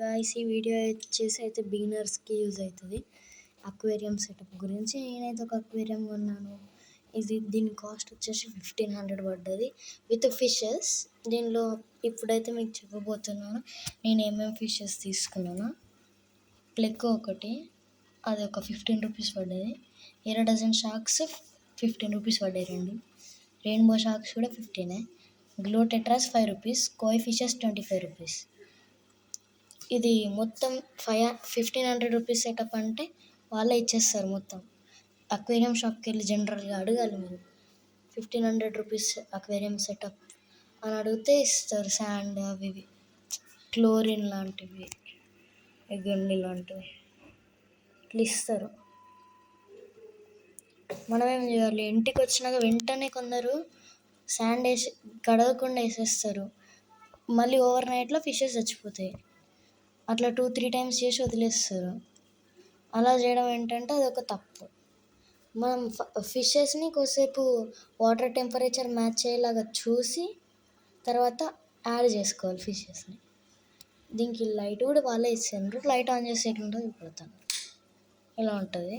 Guys ఈ video వచ్చేసి అయితే బిగినర్స్కి యూజ్ అవుతుంది. అక్వేరియం సెటప్ గురించి. నేనైతే ఒక అక్వేరియం కొన్నాను. దీని కాస్ట్ వచ్చేసి 1500 పడ్డది విత్ ఫిషెస్. దీనిలో ఇప్పుడైతే మీకు చెప్పబోతున్నాను నేను ఏమేమి ఫిషెస్ తీసుకున్నాను. ప్లెక్ ఒకటి, అది ఒక 15 రూపీస్ పడ్డది. ఎరా డజన్ షార్క్స్ 15 రూపీస్ పడ్డాయి రెండు. రెయిన్బో షార్క్స్ కూడా 15. Glow tetras 5 rupees. కోయ్ ఫిషెస్ 25 రూపీస్. ఇది మొత్తం 1500 రూపీస్ సెటప్ అంటే వాళ్ళే ఇచ్చేస్తారు మొత్తం. అక్వేరియం షాప్కి వెళ్ళి జనరల్గా అడగాలి మీరు 1500 రూపీస్ అక్వేరియం సెటప్ అని అడిగితే ఇస్తారు. శాండ్ అవి ఇవి క్లోరిన్ లాంటివి గండి లాంటివి ఇట్లా ఇస్తారు. మనం ఏం చేయాలి, ఇంటికి వచ్చినాక వెంటనే కొందరు శాండ్ వేసి కడగకుండా వేసేస్తారు. మళ్ళీ ఓవర్ నైట్లో ఫిషెస్ చచ్చిపోతాయి. అట్లా 2-3 టైమ్స్ చేసి వదిలేస్తారు. అలా చేయడం ఏంటంటే అదొక తప్పు. మనం ఫిషెస్ని కొద్దిసేపు వాటర్ టెంపరేచర్ మ్యాచ్ అయ్యేలాగా చూసి తర్వాత యాడ్ చేసుకోవాలి ఫిషెస్ని. దీనికి లైట్ కూడా వాళ్ళే ఇస్తారు. లైట్ ఆన్ చేసి ఎట్లుంటుందో చూపెడతాను. ఇలా ఉంటుంది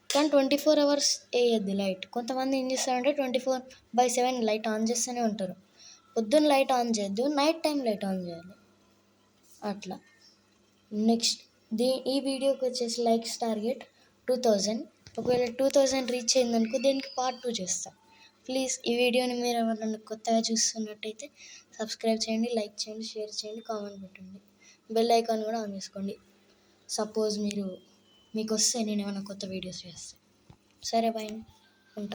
కానీ 24 hours వేయద్దు లైట్. కొంతమంది ఏం చేస్తారంటే 24/7 లైట్ ఆన్ చేస్తూనే ఉంటారు. పొద్దున్న లైట్ ఆన్ చేయొద్దు, నైట్ టైం లైట్ ఆన్ చేయాలి. అట్లా. నెక్స్ట్ ఈ వీడియోకి వచ్చేసి లైక్స్ టార్గెట్ 2000. ఒకవేళ 2000 రీచ్ అయిందనుకో దీనికి పార్ట్ 2 చేస్తా. ప్లీజ్ ఈ వీడియోని మీరు ఎవరైనా కొత్తగా చూస్తున్నట్టయితే సబ్స్క్రైబ్ చేయండి, లైక్ చేయండి, షేర్ చేయండి, కామెంట్ పెట్టండి. బెల్ ఐకాన్ కూడా ఆన్ చేసుకోండి. సపోజ్ మీకు వస్తే నేను ఏమైనా కొత్త వీడియోస్ చేస్తాను. సరే బాయ్.